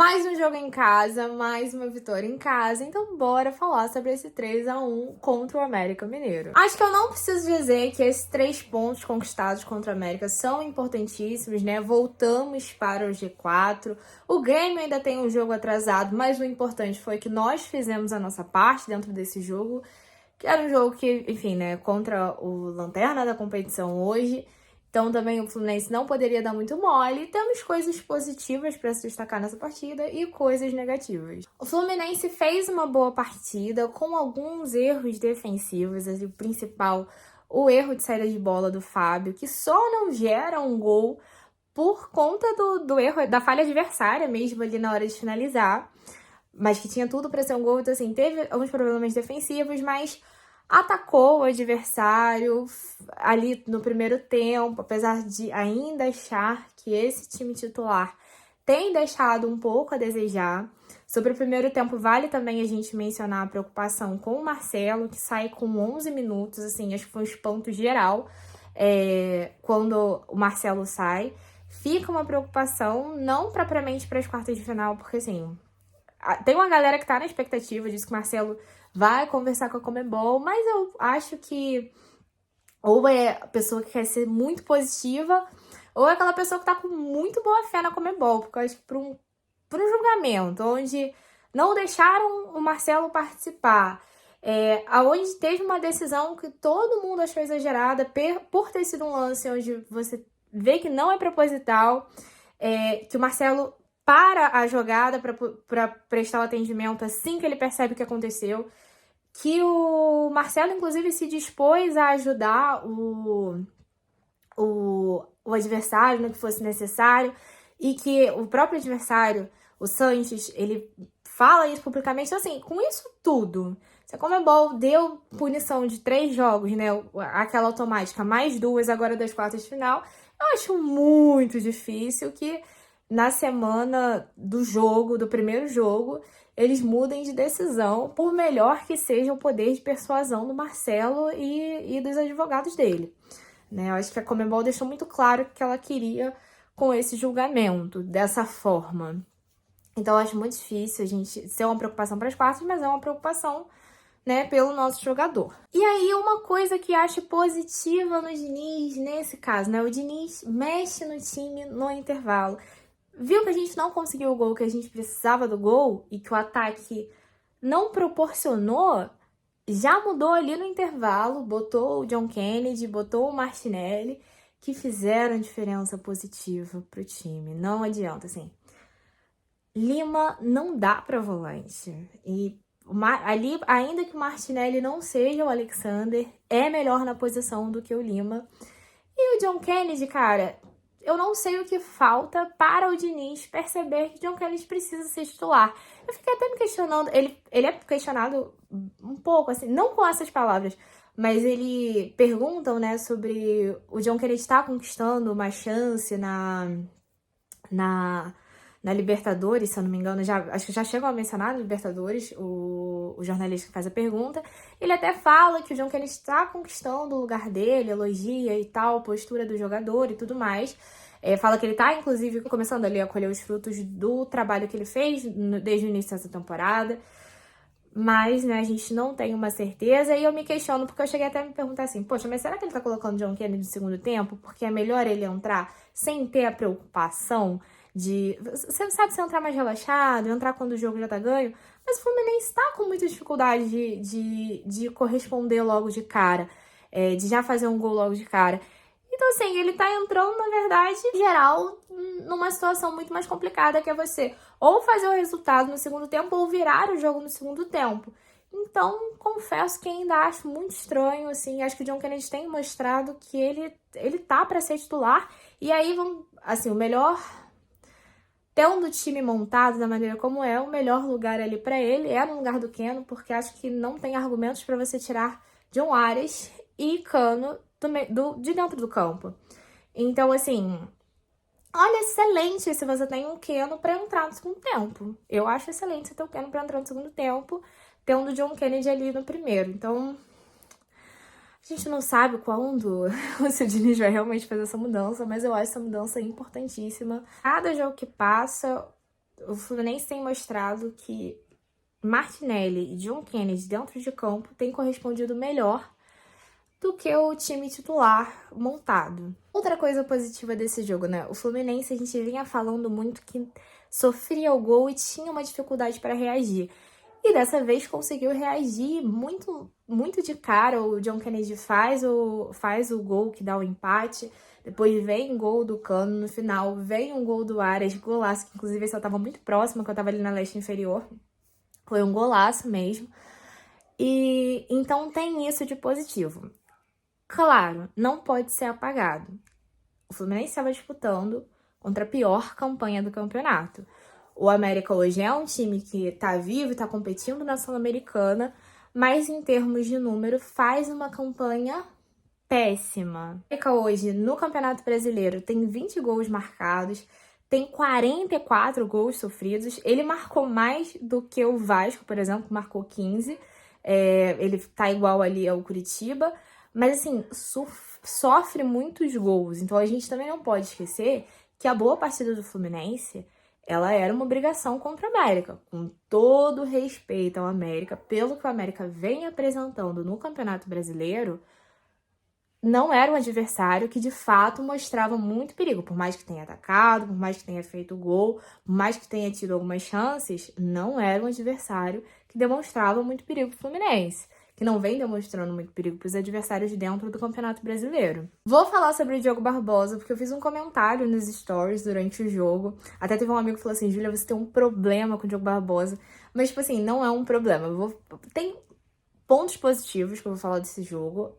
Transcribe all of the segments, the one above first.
Mais um jogo em casa, mais uma vitória em casa, então bora falar sobre esse 3-1 contra o América Mineiro. Acho que eu não preciso dizer que esses 3 pontos conquistados contra o América são importantíssimos, né? Voltamos para o G4, o Grêmio ainda tem um jogo atrasado, mas o importante foi que nós fizemos a nossa parte dentro desse jogo, que era um jogo que, enfim, né, contra o lanterna da competição hoje. Então também o Fluminense não poderia dar muito mole. Temos coisas positivas para se destacar nessa partida e coisas negativas. O Fluminense fez uma boa partida com alguns erros defensivos. O principal, o erro de saída de bola do Fábio, que só não gera um gol por conta do erro, da falha adversária mesmo ali na hora de finalizar. Mas que tinha tudo para ser um gol. Então assim, teve alguns problemas defensivos, mas atacou o adversário ali no primeiro tempo, apesar de ainda achar que esse time titular tem deixado um pouco a desejar. Sobre o primeiro tempo, vale também a gente mencionar a preocupação com o Marcelo, que sai com 11 minutos, assim, acho que foi um espanto geral quando o Marcelo sai. Fica uma preocupação, não propriamente para as quartas de final, porque assim, tem uma galera que tá na expectativa disso, que o Marcelo vai conversar com a Conmebol, mas eu acho que ou é a pessoa que quer ser muito positiva, ou é aquela pessoa que tá com muito boa fé na Conmebol, porque eu acho que por um julgamento onde não deixaram o Marcelo participar, aonde teve uma decisão que todo mundo achou exagerada, por ter sido um lance onde você vê que não é proposital, que o Marcelo para a jogada para prestar o atendimento assim que ele percebe o que aconteceu, que o Marcelo, inclusive, se dispôs a ajudar o adversário no que fosse necessário, e que o próprio adversário, o Sanches, ele fala isso publicamente. Então, assim, com isso tudo, se a Conmebol deu punição de 3 jogos, né, aquela automática, mais 2 agora das quartas de final, eu acho muito difícil que na semana do jogo, do primeiro jogo, eles mudem de decisão, por melhor que seja o poder de persuasão do Marcelo e dos advogados dele. Né? Eu acho que a Conmebol deixou muito claro o que ela queria com esse julgamento, dessa forma. Então, eu acho muito difícil a gente ser uma preocupação para as quartas, mas é uma preocupação, né, pelo nosso jogador. E aí, uma coisa que acho positiva no Diniz, nesse caso, né? O Diniz mexe no time no intervalo. Viu que a gente não conseguiu o gol, que a gente precisava do gol e que o ataque não proporcionou, já mudou ali no intervalo, botou o John Kennedy, botou o Martinelli, que fizeram diferença positiva pro time. Não adianta, assim. Lima não dá pra volante. E ali, ainda que o Martinelli não seja o Alexander, é melhor na posição do que o Lima. E o John Kennedy, cara, eu não sei o que falta para o Diniz perceber que John Kennedy precisa ser titular. Eu fiquei até me questionando, ele é questionado um pouco, assim, não com essas palavras, mas ele perguntam, né, sobre o John Kennedy estar conquistando uma chance na Libertadores, se eu não me engano, acho que já chegou a mencionar na Libertadores, o jornalista que faz a pergunta. Ele até fala que o John Kennedy está conquistando o lugar dele, elogia e tal, postura do jogador e tudo mais. Fala que ele está, inclusive, começando ali a colher os frutos do trabalho que ele fez desde o início dessa temporada. Mas, né, a gente não tem uma certeza, e eu me questiono, porque eu cheguei até a me perguntar assim, poxa, mas será que ele tá colocando o John Kennedy no segundo tempo? Porque é melhor ele entrar sem ter a preocupação de... Você sabe, se entrar mais relaxado, entrar quando o jogo já tá ganho, mas o Fluminense tá com muita dificuldade de corresponder logo de cara, de já fazer um gol logo de cara. Então, assim, ele tá entrando, na verdade, geral, numa situação muito mais complicada, que é você ou fazer o resultado no segundo tempo ou virar o jogo no segundo tempo. Então, confesso que ainda acho muito estranho, assim, acho que o John Kennedy tem mostrado que ele tá pra ser titular, e aí, vamos, assim, o melhor, tendo o time montado da maneira como é, o melhor lugar ali pra ele é no lugar do Keno, porque acho que não tem argumentos pra você tirar John Ares e Cano de dentro do campo. Então, assim, olha, excelente se você tem um Keno pra entrar no segundo tempo. Eu acho excelente você ter o Keno pra entrar no segundo tempo, tendo o John Kennedy ali no primeiro. Então, a gente não sabe quando o seu Diniz vai realmente fazer essa mudança, mas eu acho essa mudança importantíssima. Cada jogo que passa, o Fluminense tem mostrado que Martinelli e John Kennedy dentro de campo têm correspondido melhor do que o time titular montado. Outra coisa positiva desse jogo, né? O Fluminense, a gente vinha falando muito que sofria o gol e tinha uma dificuldade para reagir. E dessa vez conseguiu reagir muito, muito de cara. O John Kennedy faz o gol que dá o empate. Depois vem gol do Cano no final. Vem um gol do Arias, golaço, que inclusive eu tava muito próxima, que eu tava ali na leste inferior. Foi um golaço mesmo. E então tem isso de positivo. Claro, não pode ser apagado. O Fluminense estava disputando contra a pior campanha do campeonato. O América hoje é um time que tá vivo e tá competindo na Sul-Americana, mas em termos de número faz uma campanha péssima. O América hoje no Campeonato Brasileiro tem 20 gols marcados, tem 44 gols sofridos. Ele marcou mais do que o Vasco, por exemplo, que marcou 15. Ele tá igual ali ao Curitiba, mas assim, sofre muitos gols. Então a gente também não pode esquecer que a boa partida do Fluminense, ela era uma obrigação contra o América. Com todo respeito ao América, pelo que o América vem apresentando no Campeonato Brasileiro, não era um adversário que de fato mostrava muito perigo. Por mais que tenha atacado, por mais que tenha feito gol, por mais que tenha tido algumas chances, não era um adversário que demonstrava muito perigo pro Fluminense, que não vem demonstrando muito perigo para os adversários dentro do Campeonato Brasileiro. Vou falar sobre o Diogo Barbosa, porque eu fiz um comentário nos stories durante o jogo. Até teve um amigo que falou assim, Júlia, você tem um problema com o Diogo Barbosa. Mas, tipo assim, não é um problema. Tem pontos positivos que eu vou falar desse jogo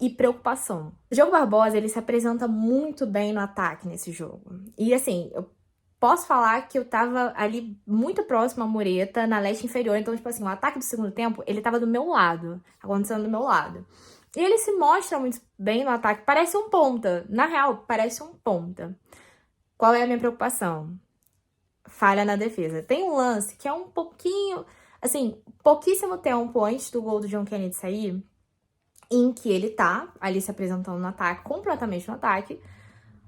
e preocupação. O Diogo Barbosa, ele se apresenta muito bem no ataque nesse jogo. E, assim, eu posso falar que eu tava ali muito próximo à mureta, na leste inferior. Então, tipo assim, o ataque do segundo tempo, ele tava do meu lado, acontecendo do meu lado. E ele se mostra muito bem no ataque. Parece um ponta. Na real, parece um ponta. Qual é a minha preocupação? Falha na defesa. Tem um lance que é um pouquinho... Assim, pouquíssimo tempo antes do gol do John Kennedy sair, em que ele tá ali se apresentando no ataque, completamente no ataque.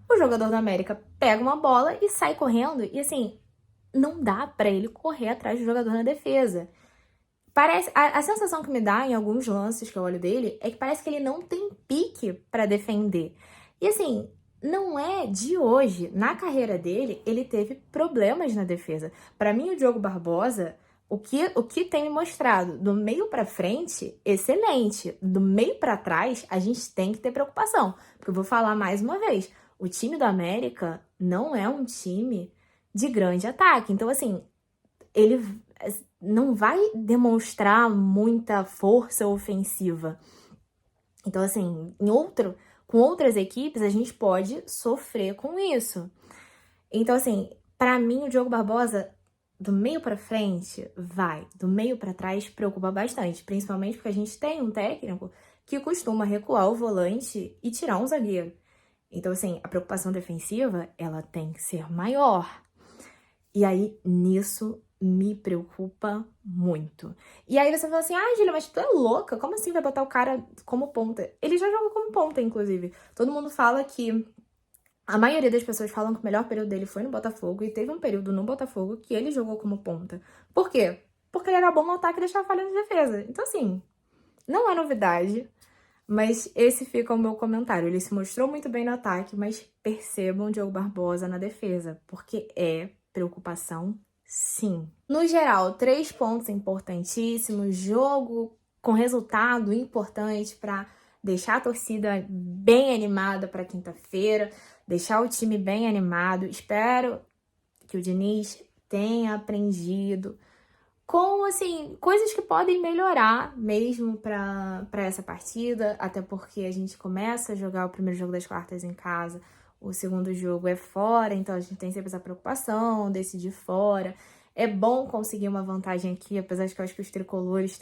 O jogador do América pega uma bola e sai correndo. E assim, não dá pra ele correr atrás do jogador na defesa. Parece, a sensação que me dá em alguns lances que eu olho dele é que parece que ele não tem pique pra defender. E assim, não é de hoje. Na carreira dele, ele teve problemas na defesa. Pra mim, o Diogo Barbosa, o que tem me mostrado do meio pra frente, excelente. Do meio pra trás, a gente tem que ter preocupação. Porque eu vou falar mais uma vez, o time do América não é um time de grande ataque. Então, assim, ele não vai demonstrar muita força ofensiva. Então, assim, com outras equipes, a gente pode sofrer com isso. Então, assim, pra mim, o Diogo Barbosa, do meio pra frente, vai. Do meio pra trás, preocupa bastante. Principalmente porque a gente tem um técnico que costuma recuar o volante e tirar um zagueiro. Então, assim, a preocupação defensiva, ela tem que ser maior. E aí, nisso, me preocupa muito. E aí você fala assim, Júlia, mas tu é louca? Como assim vai botar o cara como ponta? Ele já jogou como ponta, inclusive. Todo mundo fala que... A maioria das pessoas falam que o melhor período dele foi no Botafogo, e teve um período no Botafogo que ele jogou como ponta. Por quê? Porque ele era bom no ataque e deixava falha na defesa. Então, assim, não é novidade, mas esse fica o meu comentário. Ele se mostrou muito bem no ataque, mas percebam o Diogo Barbosa na defesa, porque é preocupação, sim. No geral, 3 pontos importantíssimos, jogo com resultado importante para deixar a torcida bem animada para quinta-feira, deixar o time bem animado. Espero que o Diniz tenha aprendido com, assim, coisas que podem melhorar mesmo para essa partida, até porque a gente começa a jogar o primeiro jogo das quartas em casa, o segundo jogo é fora, então a gente tem sempre essa preocupação, decidir fora. É bom conseguir uma vantagem aqui, apesar de que eu acho que os tricolores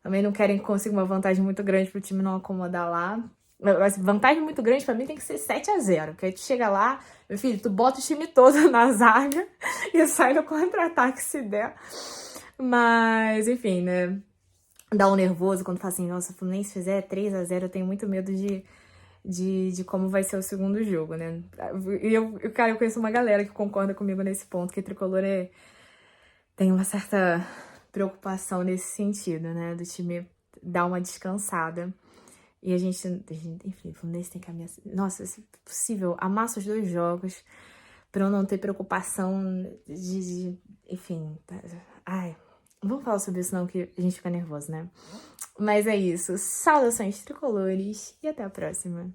também não querem conseguir uma vantagem muito grande pro time não acomodar lá. Vantagem muito grande pra mim tem que ser 7-0, porque aí tu chega lá, meu filho, tu bota o time todo na zaga e sai no contra-ataque se der. Mas, enfim, né, dá um nervoso quando fala assim, nossa, se o Fluminense fizer 3-0, eu tenho muito medo de como vai ser o segundo jogo, né? Cara, eu conheço uma galera que concorda comigo nesse ponto, que o Tricolor tem uma certa preocupação nesse sentido, né? Do time dar uma descansada. E a gente enfim, o Fluminense tem que ameaçar. Nossa, se possível, amassa os 2 jogos pra eu não ter preocupação enfim. Ai, não vamos falar sobre isso não, que a gente fica nervoso, né? Mas é isso. Saudações tricolores e até a próxima.